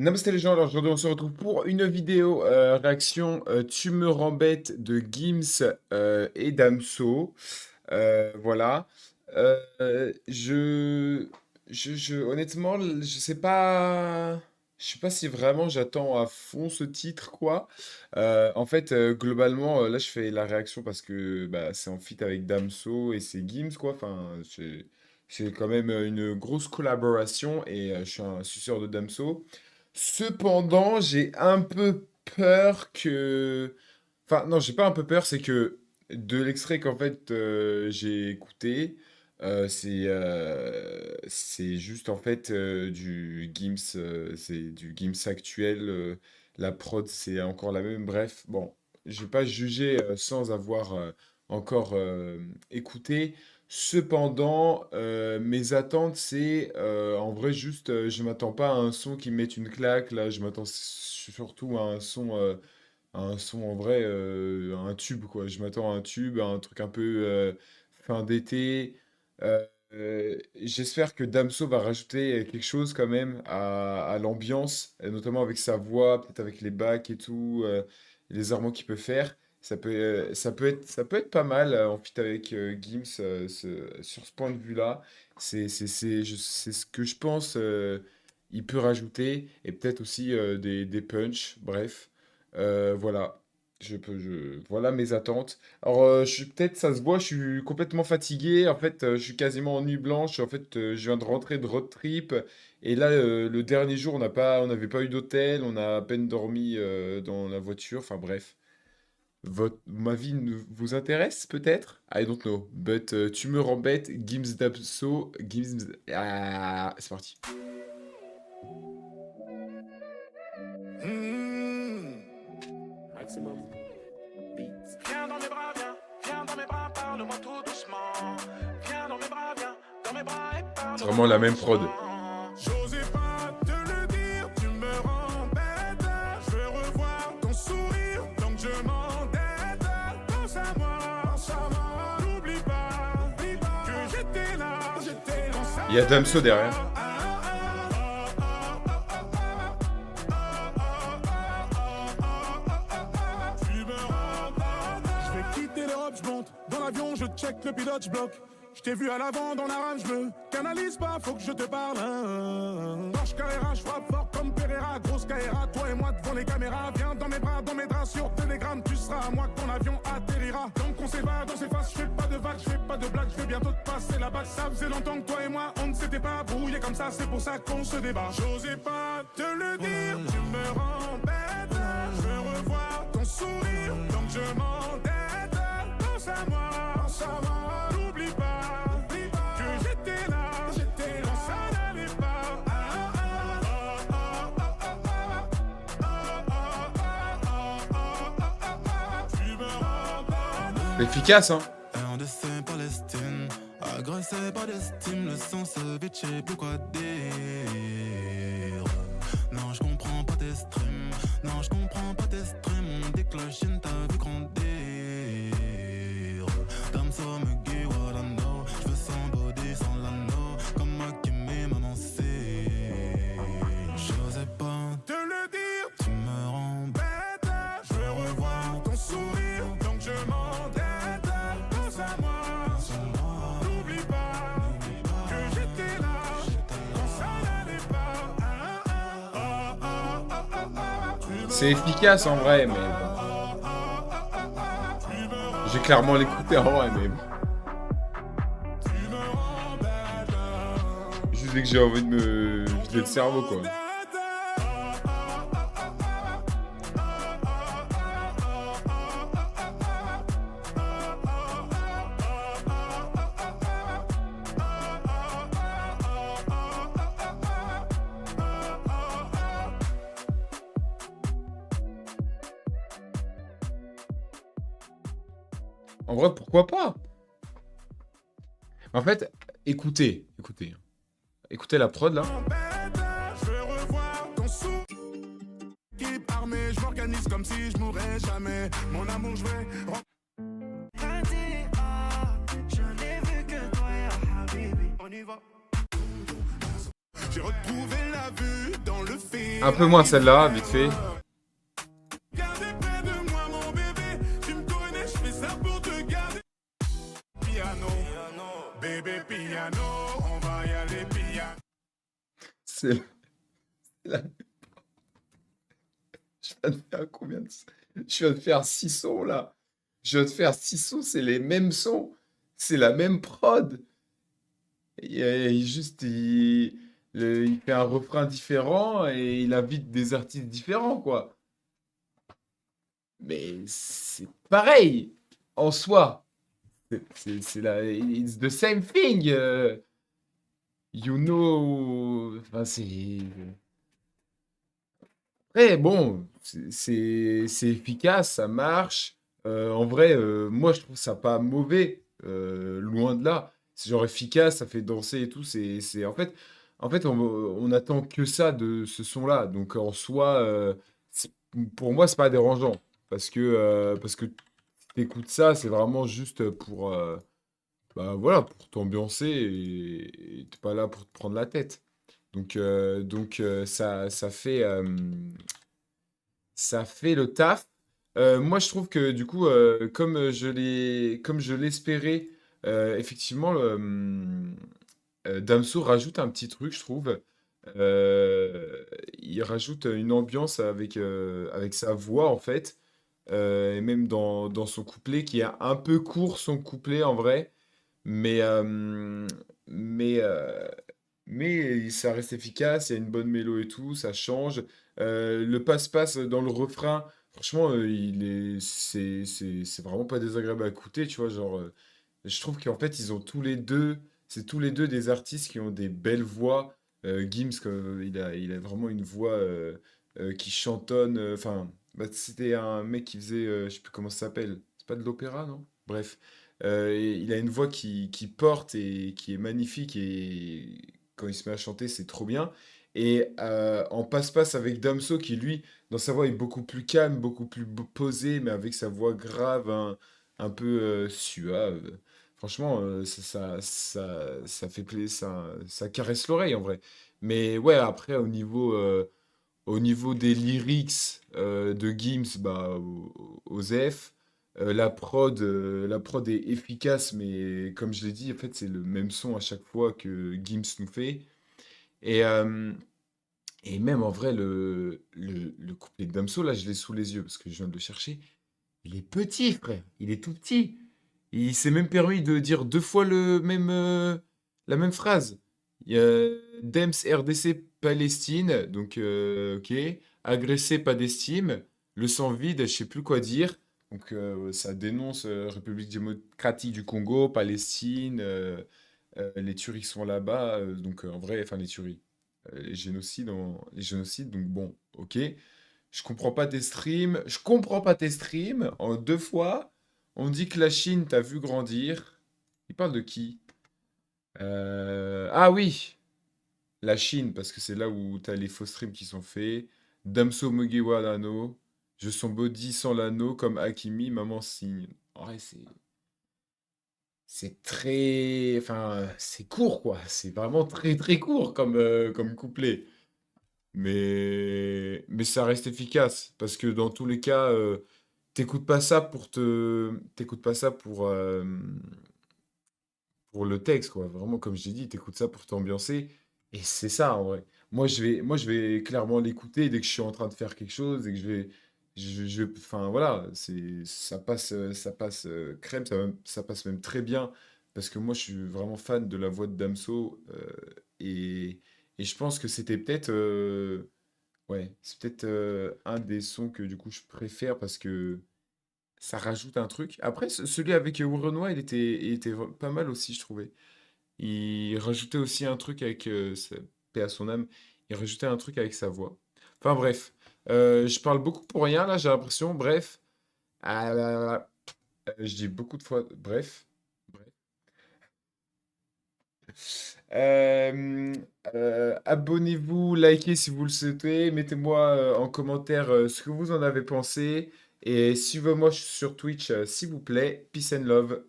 Namasté les gens, alors aujourd'hui on se retrouve pour une vidéo réaction Tu me rends bête de Gims et Damso. Voilà. Honnêtement, je sais pas si vraiment j'attends à fond ce titre, quoi. En fait, globalement, là je fais la réaction parce que bah, c'est en feat avec Damso et c'est Gims, quoi. Enfin, c'est quand même une grosse collaboration et je suis un suceur de Damso. Cependant, j'ai un peu peur que... Enfin, non, j'ai pas un peu peur, c'est que de l'extrait qu'en fait j'ai écouté, c'est juste en fait du Gims, c'est du Gims actuel. La prod, c'est encore la même. Bref, bon, je vais pas juger sans avoir encore écouté. Cependant, mes attentes, c'est en vrai juste, je m'attends pas à un son qui me mette une claque. Là, je m'attends surtout à un son en vrai, à un tube quoi. Je m'attends à un tube, à un truc un peu fin d'été. J'espère que Damso va rajouter quelque chose quand même à l'ambiance, et notamment avec sa voix, peut-être avec les bacs et tout, les arrangements qu'il peut faire. Ça peut être pas mal en feat avec Gims sur ce point de vue-là. C'est ce que je pense il peut rajouter et peut-être aussi des punchs, bref. Voilà. Voilà mes attentes. Alors, peut-être ça se voit, je suis complètement fatigué. En fait, je suis quasiment en nuit blanche. En fait, je viens de rentrer de road trip. Et là, le dernier jour, on n'avait pas eu d'hôtel. On a à peine dormi dans la voiture. Enfin, bref. Ma vie vous intéresse peut-être? I don't know. But tu me rends bête. Gims Dabso. Gims. Ah, c'est parti. Maximum beats. Viens dans mes bras, viens dans mes bras, parle-moi tout doucement. Viens dans mes bras, viens dans mes bras et C'est parle-moi vraiment la tout même prod. doucement. J'osais pas te le dire, tu me rends bête. Je veux revoir ton sourire, donc je m'endette. Pense à moi, n'oublie pas que j'étais là, quand ça Il y a Damso derrière. Je vais quitter l'Europe, je monte dans l'avion, je check le pilote, je bloque. Je t'ai vu à l'avant dans la rame, je me canalise pas, faut que je te parle. Marche Carrera, je frappe fort comme Pereira, grosse Carrera, toi et moi devant les caméras. Viens dans mes draps sur Telegram, tu seras à moi que ton avion atterrira. Donc on s'évade, on s'efface, je fais pas de vagues, je fais pas de blagues, je vais bientôt te passer la bague. Ça faisait longtemps que toi et moi, on ne s'était pas brouillé comme ça, c'est pour ça qu'on se débat. J'osais pas te le dire, tu me rends bête. Je veux revoir ton sourire, donc je m'endette. Pense à moi, n'oublie pas que j'étais là, quand ça n'allait pas. Tu me rends pas. C'est efficace, hein? RDC Palestine, agressé par l'estime, le sang se vide, je sais plus quoi dire. Non, je comprends pas tes streams, non, je comprends pas tes streams, on déclochine, t'as vu grandir. Damso me guide, what I know, je veux sans body, sans l'anneau, comme moi qui m'aime annoncer. J'osais pas Te le dire, tu me rends bête, je veux revoir ton sourire, donc je m'endette. Pense à moi, n'oublie pas que j'étais là, quand ça n'allait pas. C'est efficace en vrai, mais bon. J'ai clairement l'écouté en vrai, mais bon. Juste dès que j'ai envie de me vider le cerveau, quoi. En vrai, pourquoi pas? En fait, écoutez. Écoutez la prod, là. Je veux revoir ton sourire. Équipe armée, je m'organise comme si je mourrais jamais. Mon amour, je vais. Je n'ai vu que toi, ya Habibi. On y va. J'ai retrouvé la vue dans le film. Un peu moins celle-là, vite fait. Gardez près de moi mon bébé, tu me connais, je fais ça pour te garder. Piano, bébé piano, on va y aller piano. C'est la- Je viens de faire combien de... Je viens de faire 6 sons là. Je viens de faire 6 sons, c'est les mêmes sons. C'est la même prod. Il fait un refrain différent et il invite des artistes différents, quoi. Mais c'est pareil en soi. It's the same thing. You know. Enfin, c'est. Après, bon, c'est efficace, ça marche. En vrai, moi, je trouve ça pas mauvais. Loin de là. C'est genre efficace, ça fait danser et tout. En fait, on attend que ça de ce son-là. Donc, en soi, c'est- pour moi, c'est pas dérangeant. Parce que t'écoutes ça, c'est vraiment juste pour, bah, voilà, pour t'ambiancer et t'es pas là pour te prendre la tête. Donc, ça fait le taf. Moi, je trouve que du coup, comme je l'espérais, effectivement, Damso rajoute un petit truc, je trouve. Il rajoute une ambiance avec sa voix, en fait, et même dans son couplet, qui est un peu court, son couplet, en vrai, mais, mais, euh, mais ça reste efficace, il y a une bonne mélo et tout, ça change. Le passe-passe dans le refrain, franchement, c'est vraiment pas désagréable à écouter, tu vois. Genre, je trouve qu'en fait, ils ont c'est tous les deux des artistes qui ont des belles voix. Gims, il a vraiment une voix qui chantonne. Enfin, bah, c'était un mec qui faisait, je sais plus comment ça s'appelle. C'est pas de l'opéra, non? Bref. Et il a une voix qui porte et qui est magnifique et quand il se met à chanter, c'est trop bien. Et en passe-passe avec Damso qui, lui, dans sa voix est beaucoup plus calme, beaucoup plus posé, mais avec sa voix grave, un peu suave. Franchement, ça fait plaisir, ça caresse l'oreille en vrai. Mais ouais, après, au niveau des lyrics de Gims, bah, Osef, la prod est efficace, mais comme je l'ai dit, en fait, c'est le même son à chaque fois que Gims nous fait. Et, euh, et même en vrai, le couplet de Damso, là, je l'ai sous les yeux parce que je viens de le chercher. Il est petit, frère. Il est tout petit. Il s'est même permis de dire 2 fois la même phrase. Il y a Dems RDC Palestine, donc ok. Agressé, pas d'estime. Le sang vide, je sais plus quoi dire. Donc ça dénonce République démocratique du Congo, Palestine, les tueries qui sont là-bas. Donc en vrai, enfin les tueries, les génocides. Donc bon, ok. Je comprends pas tes streams. Je comprends pas tes streams. En 2 fois, on dit que la Chine t'a vu grandir. Il parle de qui? Ah oui, la Chine, parce que c'est là où t'as les faux streams qui sont faits. Damso Mugiwa Lano. Je sens body sans l'anneau comme Hakimi, maman signe. En vrai, c'est très. Enfin, c'est court, quoi. C'est vraiment très, très court comme couplet. Mais ça reste efficace parce que dans tous les cas, t'écoutes pas ça pour le texte, quoi. Vraiment, comme je t'ai dit, t'écoutes ça pour t'ambiancer et c'est ça en vrai. Moi, je vais clairement l'écouter dès que je suis en train de faire quelque chose et que enfin voilà, ça passe crème, ça passe même très bien parce que moi, je suis vraiment fan de la voix de Damso et je pense que c'était peut-être ouais, c'est peut-être un des sons que du coup je préfère parce que ça rajoute un truc. Après, celui avec Renoir, il était pas mal aussi, je trouvais. Il rajoutait aussi un truc avec paix à son âme. Il rajoutait un truc avec sa voix. Enfin bref, je parle beaucoup pour rien là, j'ai l'impression. Bref, ah là là là. Je dis beaucoup de fois. Bref. Bref. Euh, Abonnez-vous, likez si vous le souhaitez, mettez-moi en commentaire ce que vous en avez pensé et suivez-moi sur Twitch s'il vous plaît. Peace and love.